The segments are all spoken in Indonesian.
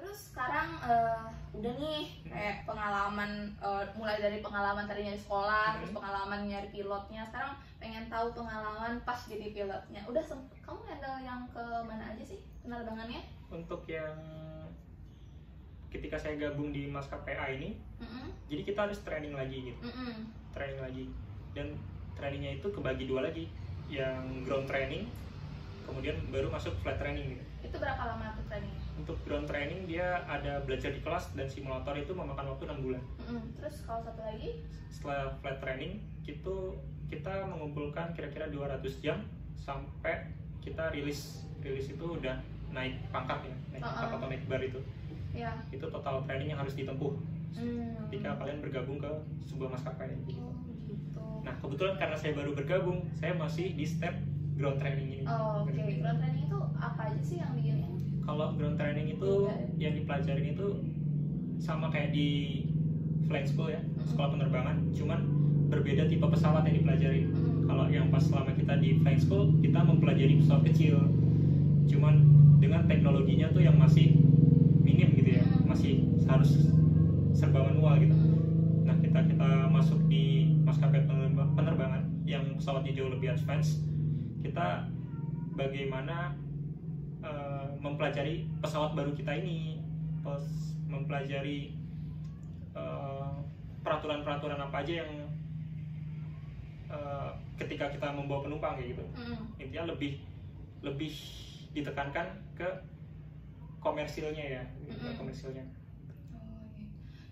Terus sekarang udah nih kayak pengalaman, mulai dari pengalaman tadinya di sekolah, terus pengalaman nyari pilotnya, sekarang pengen tahu pengalaman pas jadi pilotnya. Udah kamu handle yang ke mana aja sih penerbangannya? Untuk yang ketika saya gabung di maskapai A ini, jadi kita harus training lagi gitu, training lagi, dan trainingnya itu kebagi dua lagi, yang ground training, kemudian baru masuk flight training gitu. Itu berapa lama tuh trainingnya? Untuk ground training dia ada belajar di kelas dan simulator itu memakan waktu 6 bulan. Terus kalau satu lagi? Setelah flight training itu kita mengumpulkan kira-kira 200 jam sampai kita rilis itu udah naik pangkat ya, naik pangkat atau naik bar itu. Ya. Itu total training yang harus ditempuh ketika kalian bergabung ke sebuah maskapai gitu. Gitu. Nah kebetulan karena saya baru bergabung, saya masih di step ground training ini. Oke. Ground training itu apa aja sih yang bikinnya? Kalau ground training itu yang dipelajarin itu sama kayak di flying school ya, sekolah penerbangan, cuman berbeda tipe pesawat yang dipelajari. Kalau yang pas selama kita di flying school, kita mempelajari pesawat kecil, cuman dengan teknologinya tuh yang masih minim gitu ya, masih harus serba manual gitu. Nah kita masuk di maskapai penerbangan yang pesawatnya jauh lebih advance, kita bagaimana mempelajari pesawat baru kita ini, mempelajari peraturan-peraturan apa aja yang ketika kita membawa penumpang kayak gitu. Intinya lebih ditekankan ke komersilnya ya, komersilnya.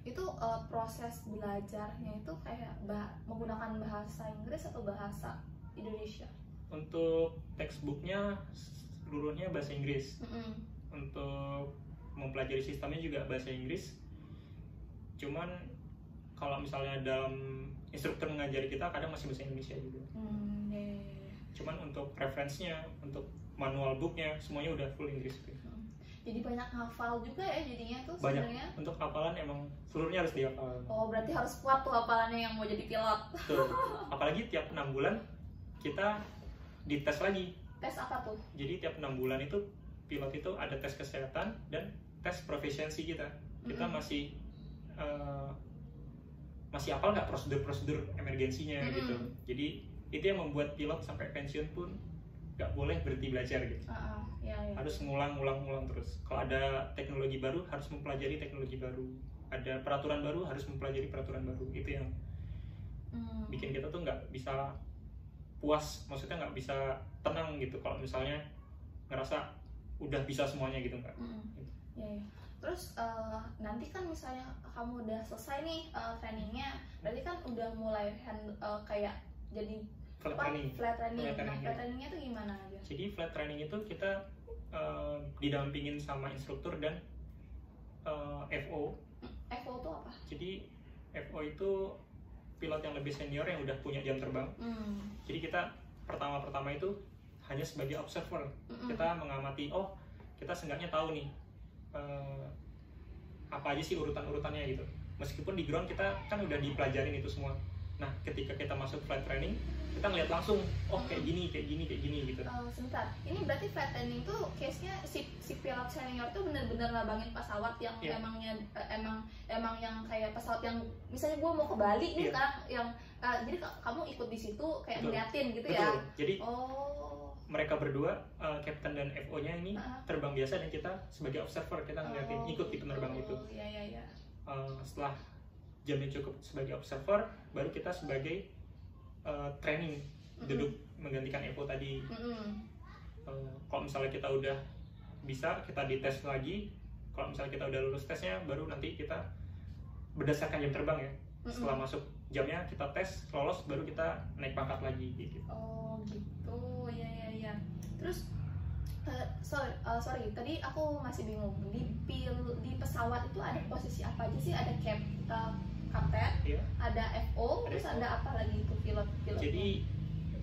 Itu proses belajarnya itu kayak menggunakan bahasa Inggris atau bahasa Indonesia? Untuk textbooknya seluruhnya bahasa Inggris. Untuk mempelajari sistemnya juga bahasa Inggris. Cuman kalau misalnya dalam instruktur mengajari kita kadang masih bahasa Indonesia juga. Cuman untuk referensinya, untuk manual booknya semuanya udah full Inggris. Jadi banyak hafal juga ya jadinya tuh Banyak. sebenarnya. Untuk hafalan emang seluruhnya harus dihafal. Oh berarti harus kuat tuh hafalannya yang mau jadi pilot. Betul. Apalagi tiap 6 bulan kita dites lagi. Tes apa tuh? Jadi tiap 6 bulan itu pilot itu ada tes kesehatan dan tes profesiensi kita. Kita masih hafal nggak prosedur emergensinya gitu. Jadi itu yang membuat pilot sampai pensiun pun nggak boleh berhenti belajar gitu. Ya. Harus ngulang terus. Kalau ada teknologi baru harus mempelajari teknologi baru. Ada peraturan baru harus mempelajari peraturan baru. Itu yang bikin kita tuh nggak bisa puas, maksudnya nggak bisa tenang gitu kalau misalnya ngerasa udah bisa semuanya gitu nggak. Ya. Terus nanti kan misalnya kamu udah selesai nih trainingnya, berarti kan udah mulai kayak jadi flight training. Nah, flight trainingnya itu gimana aja? Jadi flight training itu kita didampingin sama instruktur dan FO. FO itu apa? Jadi FO itu pilot yang lebih senior yang udah punya jam terbang. Jadi kita pertama itu hanya sebagai observer. Kita mengamati, kita seenggaknya tahu nih apa aja sih urutan-urutannya gitu. Meskipun di ground kita kan udah dipelajarin itu semua. Nah ketika kita masuk flight training, kita ngeliat langsung, kayak gini gitu. Sebentar, ini berarti flight training tuh case-nya si pilot senior tuh bener-bener nabangin pesawat yang emang yang kayak pesawat yang misalnya gua mau ke Bali nih sekarang yang jadi kamu ikut di situ kayak ngeliatin gitu. Betul. Ya. Jadi mereka berdua, captain dan FO-nya ini terbang biasa dan kita sebagai observer kita ngeliatin, ikut di penerbangan itu. Iya. Setelah jamnya cukup sebagai observer, baru kita sebagai training duduk menggantikan FO tadi. Kalau misalnya kita udah bisa, kita dites lagi. Kalau misalnya kita udah lulus tesnya, baru nanti kita berdasarkan jam terbang ya. Setelah masuk jamnya kita tes, lolos, baru kita naik pangkat lagi gitu. Gitu. Ya. Terus sorry, tadi aku masih bingung. Di pesawat itu ada posisi apa aja sih? Ada kapten, ada FO, terus ada apa lagi itu pilot? Jadi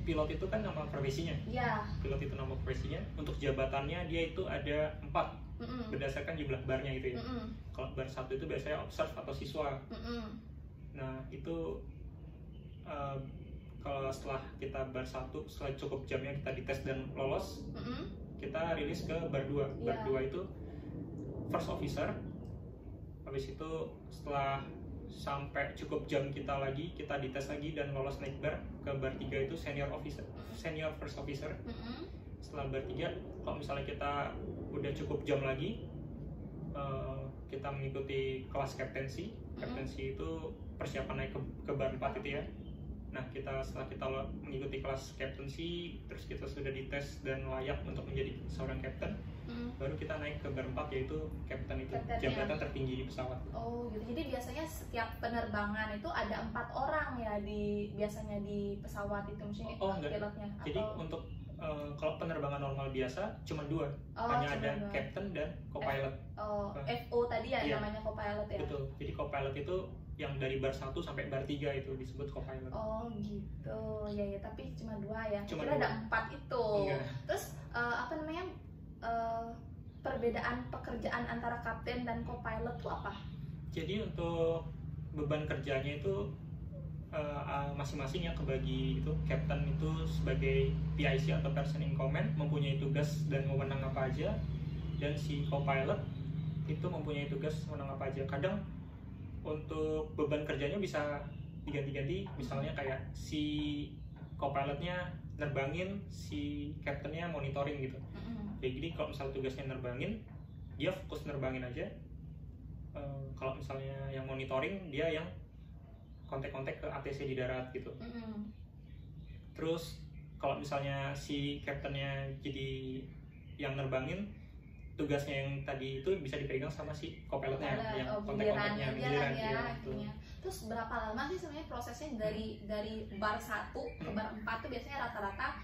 pilot itu kan nama profesinya. Iya. Pilot itu nama profesinya. Untuk jabatannya dia itu ada 4 berdasarkan jumlah barnya gitu ya. Kalau bar 1 itu biasanya observe atau siswa. Nah itu kalau setelah kita bar 1, setelah cukup jamnya kita dites dan lolos, kita rilis ke bar 2. Bar 2 itu first officer. Habis itu setelah sampai cukup jam kita lagi, kita dites lagi dan lolos naik bar ke bar 3 itu senior first officer. Setelah bar 3, kalau misalnya kita udah cukup jam lagi, kita mengikuti kelas captaincy. Captaincy itu persiapan naik ke bar 4 itu ya. Nah, setelah kita mengikuti kelas captaincy, terus kita sudah dites dan layak untuk menjadi seorang captain, baru kita naik ke bar 4, yaitu captain itu, jabatan tertinggi di pesawat. Oh gitu, jadi biasanya setiap penerbangan itu ada 4 orang ya biasanya di pesawat itu, maksudnya pilotnya? Jadi untuk kalau penerbangan normal biasa cuma 2, hanya ada captain dan co-pilot. FO tadi ya, namanya co-pilot ya? Betul, jadi co-pilot itu yang dari bar 1 sampai bar 3 itu disebut co-pilot. Oh gitu, ya tapi cuma 2 ya? Cuma kira ada 4 itu. Enggak. Terus perbedaan pekerjaan antara kapten dan co-pilot itu apa? Jadi untuk beban kerjanya itu masing-masing yang kebagi itu. Captain itu sebagai PIC atau person in command, mempunyai tugas dan wewenang apa aja, dan si co-pilot itu mempunyai tugas wewenang apa aja. Kadang untuk beban kerjanya bisa diganti-ganti, misalnya kayak si co-pilotnya nerbangin, si captainnya monitoring gitu. Jadi kalau misalnya tugasnya nerbangin, dia fokus nerbangin aja. Kalau misalnya yang monitoring, dia yang kontak-kontak ke ATC di darat gitu. Terus kalau misalnya si captainnya jadi yang nerbangin, tugasnya yang tadi itu bisa dipegang sama si co-pilotnya yang kontak-kontaknya giliran gitu. Terus berapa lama sih sebenarnya prosesnya dari bar 1 ke bar 4 tuh biasanya rata-rata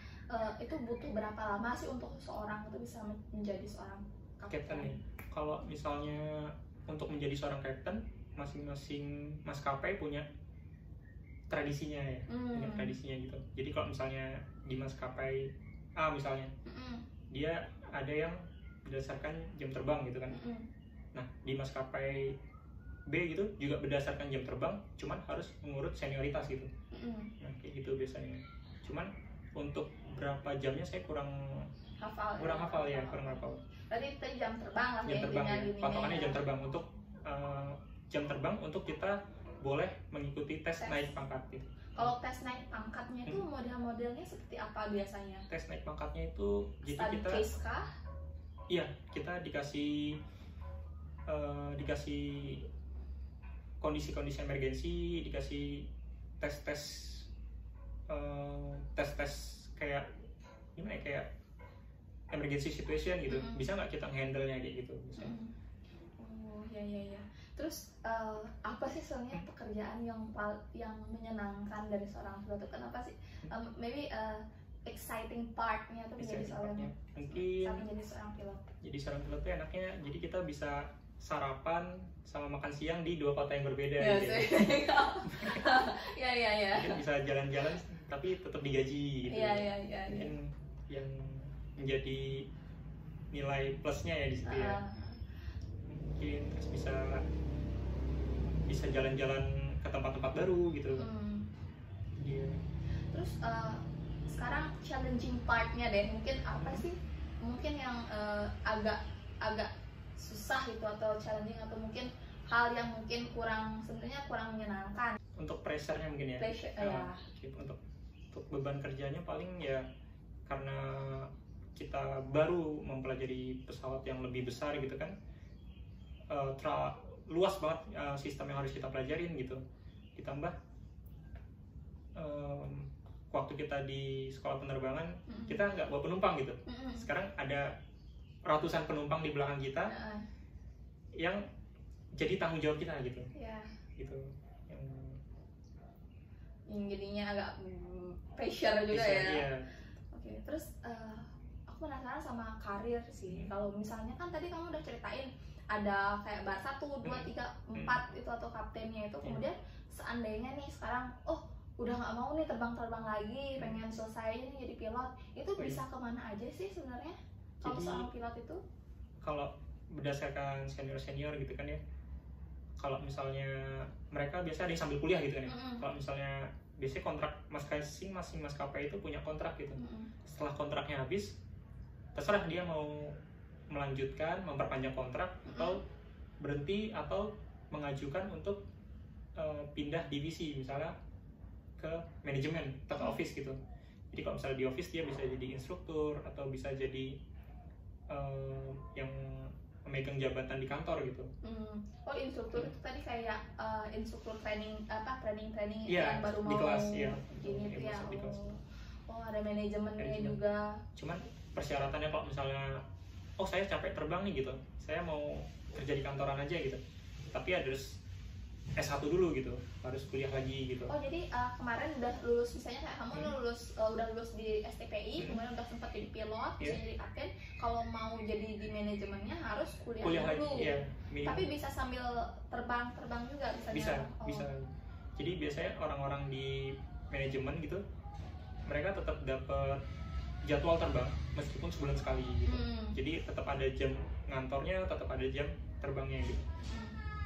itu butuh berapa lama sih untuk seorang itu bisa menjadi seorang captain nih? Kalau misalnya untuk menjadi seorang captain, masing-masing maskapai punya tradisinya ya, punya tradisinya gitu. Jadi kalau misalnya di maskapai A misalnya, dia ada yang berdasarkan jam terbang gitu kan. Nah, di maskapai B gitu juga berdasarkan jam terbang, cuman harus mengurut senioritas gitu. Nah, kayak gitu biasanya. Cuman untuk berapa jamnya saya kurang hafal. Berarti itu jam terbang lah ya. Patokannya jam terbang untuk jam terbang untuk kita boleh mengikuti tes naik pangkat gitu. Kalau tes naik pangkatnya itu model-modelnya seperti apa biasanya? Tes naik pangkatnya itu jadi kita case kah? Iya, kita dikasih kondisi-kondisi emergensi, dikasih tes kayak gimana ya, kayak emergency situation gitu. Bisa nggak kita handle-nya kayak gitu misalnya. Oh ya. Terus apa sih sebenarnya pekerjaan yang menyenangkan dari seorang pilot itu? Kenapa sih maybe exciting partnya tuh menjadi seorang pilot? Jadi seorang pilot tuh enaknya, jadi kita bisa sarapan sama makan siang di 2 kota yang berbeda gitu. Ya. Mungkin bisa jalan-jalan tapi tetap digaji gitu. Iya. Mungkin yang menjadi nilai plusnya ya di situ ya. Mungkin terus bisa jalan-jalan ke tempat-tempat baru gitu. Terus sekarang challenging partnya deh, mungkin apa sih? Mungkin yang agak susah itu atau challenging, atau mungkin hal yang mungkin sebenarnya kurang menyenangkan. Untuk pressure-nya mungkin ya. Untuk beban kerjanya paling ya karena kita baru mempelajari pesawat yang lebih besar gitu kan. Luas banget sistem yang harus kita pelajarin gitu. Ditambah waktu kita di sekolah penerbangan, kita nggak bawa penumpang gitu. Sekarang ada ratusan penumpang di belakang kita yang jadi tanggung jawab kita gitu. Gitu. Yang jadinya agak pressure juga ya. Iya. Oke, terus aku penasaran sama karir sih. Kalau misalnya kan tadi kamu udah ceritain ada kayak bar 1, 2, 3, 4 itu atau kaptennya itu. Kemudian seandainya nih sekarang udah nggak mau nih terbang lagi, pengen selesai ini jadi pilot, itu bisa kemana aja sih sebenarnya kalau seorang pilot itu? Kalau berdasarkan senior gitu kan ya, kalau misalnya mereka biasa ada yang sambil kuliah gitu kan ya. Kalau misalnya biasanya kontrak masing maskapai itu punya kontrak gitu. Setelah kontraknya habis, terserah dia mau melanjutkan, memperpanjang kontrak, atau berhenti, atau mengajukan untuk pindah divisi, misalnya ke manajemen atau ke office gitu. Jadi kalau misalnya di office dia bisa jadi instruktur atau bisa jadi yang memegang jabatan di kantor gitu. Oh, instruktur itu tadi kayak instruktur training training Iya, yang baru di mau kelas, ya. gini tuh ya. Di kelas. Oh, ada manajemennya juga. Cuman persyaratannya kalau misalnya saya capek terbang nih gitu, saya mau kerja di kantoran aja gitu, tapi harus S1 dulu gitu, harus kuliah lagi gitu. Oh, jadi kemarin udah lulus, misalnya kayak kamu udah lulus di STPI, kemudian udah sempat jadi pilot, bisa jadi kapten. Kalau mau jadi di manajemennya harus kuliah dulu. Lagi, ya, tapi bisa sambil terbang juga misalnya. Bisa. Jadi biasanya orang-orang di manajemen gitu, mereka tetap dapat jadwal terbang meskipun sebulan sekali gitu. Jadi tetap ada jam ngantornya, tetap ada jam terbangnya gitu.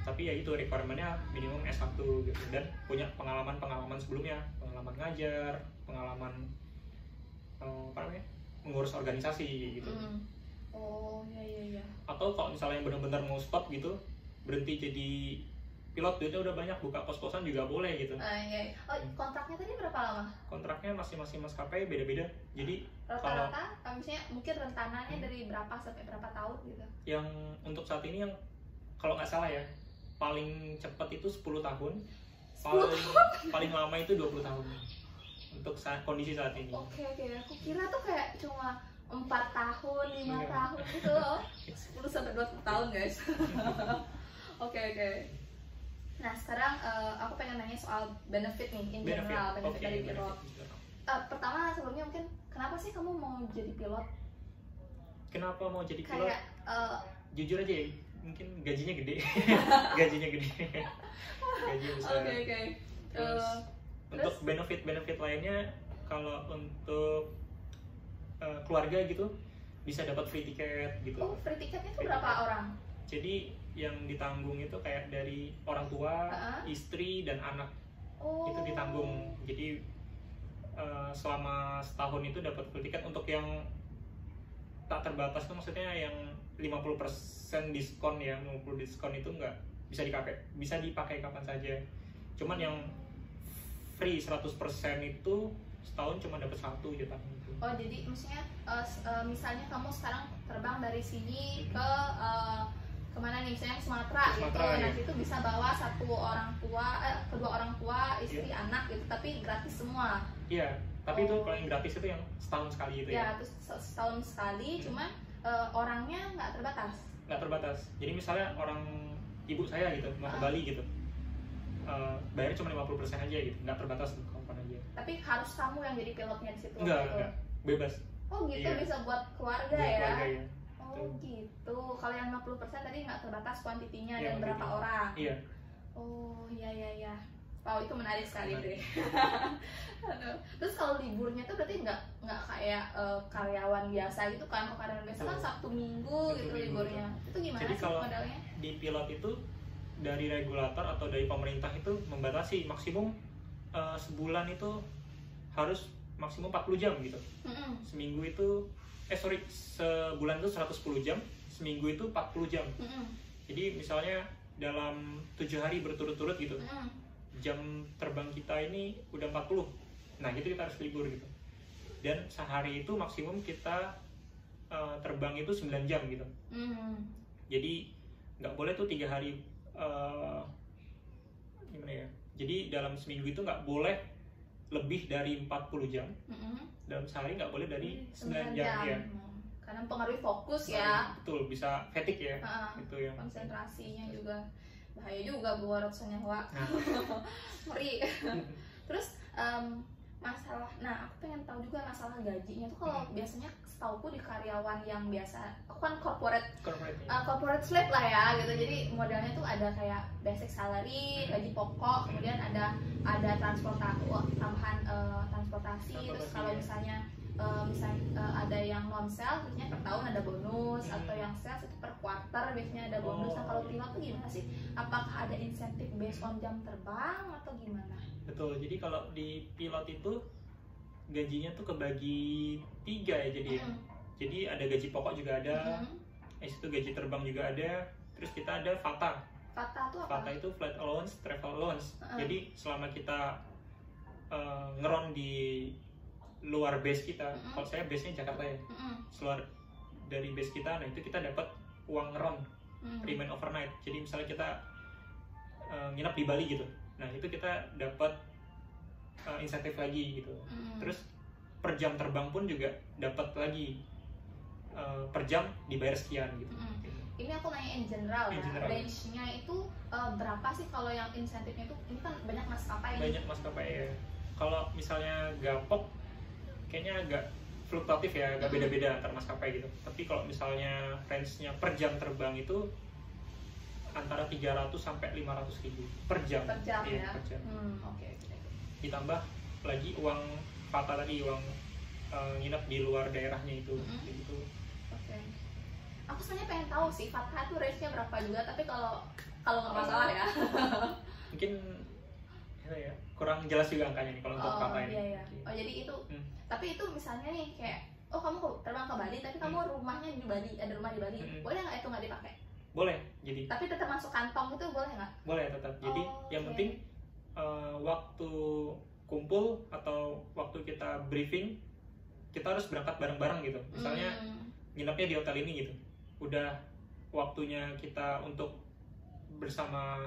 Tapi ya itu requirement-nya minimum S1 gitu, dan punya pengalaman sebelumnya, pengalaman ngajar, pengalaman mengurus organisasi gitu. Oh, iya. Atau kalau misalnya yang benar-benar mau stop gitu, berhenti jadi pilot, duitnya udah banyak, buka kos-kosan juga boleh gitu. Iya. Oh, kontraknya tadi berapa lama? Kontraknya masing-masing maskapai beda-beda. Jadi rata-rata misalnya mungkin rentanannya dari berapa sampai berapa tahun gitu? Yang untuk saat ini yang kalau nggak salah ya, paling cepat itu 10 tahun, paling lama itu 20 tahun untuk kondisi saat ini. Oke, aku kira tuh kayak cuma 4 tahun, 5 tahun gitu loh. 10 sampai 20 tahun guys. Oke. Nah, sekarang aku pengen nanya soal benefit nih, in general, benefit dari pilot. Pertama sebelumnya mungkin, kenapa sih kamu mau jadi pilot? Kenapa mau jadi pilot? Kayak jujur aja ya, mungkin gajinya gede. Gajinya besar. Oke. Terus untuk benefit lainnya, kalau untuk keluarga gitu bisa dapat free tiket gitu. Oh, free tiketnya itu berapa orang? Jadi yang ditanggung itu kayak dari orang tua, istri dan anak. Itu ditanggung. Jadi selama setahun itu dapat free tiket. Untuk yang tak terbatas tuh maksudnya yang 50% diskon ya, 50% diskon itu nggak bisa dipakai kapan saja. Cuman yang free 100% itu setahun cuma dapat 1 jatah gitu. Oh, jadi maksudnya misalnya kamu sekarang terbang dari sini ke kemana nih, misalnya Sumatera gitu, ya. Nanti itu bisa bawa kedua orang tua, istri, anak gitu, tapi gratis semua. Iya, tapi itu kalau yang gratis itu yang setahun sekali itu ya. Terus setahun sekali, cuman orangnya nggak terbatas. Jadi misalnya orang ibu saya gitu mau ke Bali gitu, bayarnya cuma 50% aja gitu, nggak terbatas kapan aja. Tapi harus kamu yang jadi pilotnya di situ? Enggak, bebas. Oh gitu, bisa buat keluarga ya? Keluarga, ya. Oh gitu. Kalau yang 50% tadi nggak terbatas kuantitinya dan berapa orang? Iya. Oh iya. Wow, itu menarik sekali deh. Terus kalau liburnya tuh berarti nggak kayak karyawan biasa gitu kan? Kalau karyawan biasa kan Sabtu Minggu gitu liburnya. Itu gimana? Jadi sih kalau modelnya? Di pilot itu dari regulator atau dari pemerintah itu membatasi maksimum sebulan itu harus maksimum 40 jam gitu. Seminggu itu sebulan itu 110 jam, seminggu itu 40 jam. Jadi misalnya dalam 7 hari berturut-turut gitu, jam terbang kita ini udah 40. Nah gitu kita harus libur gitu. Dan sehari itu maksimum kita terbang itu 9 jam gitu. Jadi nggak boleh tuh 3 hari gimana ya? Jadi dalam seminggu itu nggak boleh lebih dari 40 jam. Dalam sehari nggak boleh dari 9 jam ya. Karena mempengaruhi fokus ya. Betul, bisa fatigue ya. Itu yang konsentrasinya juga bahaya juga buat nyawa. Ngeri. Terus masalah, nah aku pengen tahu juga masalah gajinya tuh. Kalau biasanya setauku di karyawan yang biasa, aku kan corporate slave lah ya gitu. Jadi modelnya tuh ada kayak basic salary, gaji pokok, kemudian ada tambahan transportasi. Terus kalau misalnya ada yang non sales biasanya per tahun ada bonus, atau yang sales itu per quarter biasanya ada bonus. Nah kalau pilot tuh gimana sih? Apakah ada insentif based on jam terbang atau gimana? Betul, jadi kalau di pilot itu gajinya tuh kebagi 3 ya jadi. Jadi ada gaji pokok juga ada, Habis itu gaji terbang juga ada. Terus kita ada FATA. FATA tuh apa? FATA itu flight allowance, travel allowance. Jadi selama kita ngeron di luar base kita, kalau saya base-nya Jakarta ya, keluar dari base kita, nah itu kita dapat uang ngeron, remain overnight. Jadi misalnya kita nginap di Bali gitu, nah itu kita dapat insentif lagi gitu. Terus per jam terbang pun juga dapat lagi, per jam dibayar sekian gitu. Ini aku nanya in general ya, range-nya itu berapa sih kalau yang insentifnya itu? Ini kan banyak maskapai. Banyak maskapai ya. Kalau misalnya Gapok kayaknya agak fluktuatif ya, agak beda-beda antar maskapai gitu. Tapi kalau misalnya range-nya per jam terbang itu antara 300 sampai 500 ribu per jam. Per jam ya? Per jam. Oke. Ditambah lagi uang FATA tadi, uang nginep di luar daerahnya itu. Gitu. Oke. Aku sebenarnya pengen tahu sih FATA itu range-nya berapa juga, tapi kalau nggak masalah ya. Mungkin ya, kurang jelas juga angkanya nih kalau untuk FATA ini. Iya. Oh jadi itu, tapi itu misalnya nih kayak, oh kamu terbang ke Bali, tapi kamu rumahnya di Bali, ada rumah di Bali, boleh nggak itu nggak dipakai? Boleh, jadi. Tapi tetap masuk kantong itu boleh nggak? Boleh tetap. Jadi yang penting waktu kumpul atau waktu kita briefing, kita harus berangkat bareng-bareng gitu. Misalnya nginepnya di hotel ini gitu, udah waktunya kita untuk bersama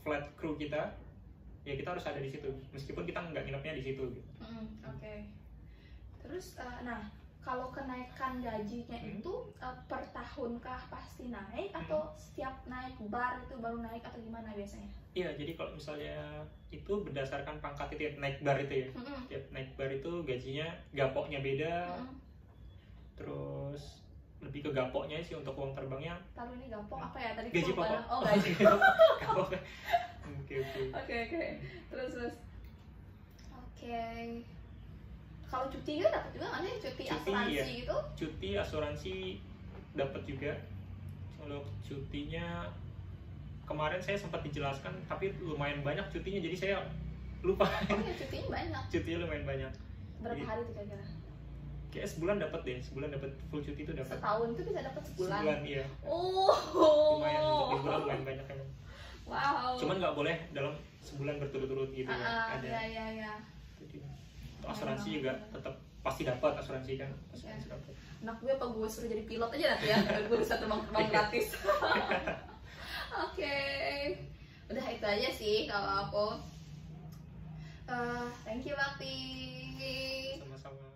flight crew kita, ya kita harus ada di situ meskipun kita nggak nginepnya di situ gitu. Oke. Terus nah kalau kenaikan gajinya itu per tahunkah pasti naik atau setiap naik bar itu baru naik atau gimana biasanya? Iya, jadi kalau misalnya itu berdasarkan pangkat itu ya, naik bar itu ya. Tiap naik bar itu gajinya gapoknya beda. Terus lebih ke gapoknya sih untuk uang terbangnya. Taruh ini gapok apa ya tadi? Gaji pokok. Oh gaji Gapok. Oke. Terus. Oke. Kalau cuti juga dapat juga nggak sih? Cuti asuransi ya. gitu? Cuti asuransi dapat juga. Kalau cutinya kemarin saya sempat dijelaskan, tapi lumayan banyak cutinya, jadi saya lupa. Oh ya, cutinya banyak. Cutinya lumayan banyak. Berapa hari tuh kira-kira? Kayak sebulan dapat deh, sebulan dapat full cuti itu dapat. Setahun tuh bisa dapat sebulan? Sebulan, iya. Lumayan untuk liburan lumayan banyak emang. Wow. Cuman nggak boleh dalam sebulan berturut-turut gitu ya. Ada. Iya. Jadi, asuransi juga tetap pasti dapat asuransi kan. Asuransi dapat. Anak gue apa gue suruh jadi pilot aja nanti ya, gue bisa terbang gratis. Oke. Udah itu aja sih kalau aku. Thank you Bakti. Sama-sama.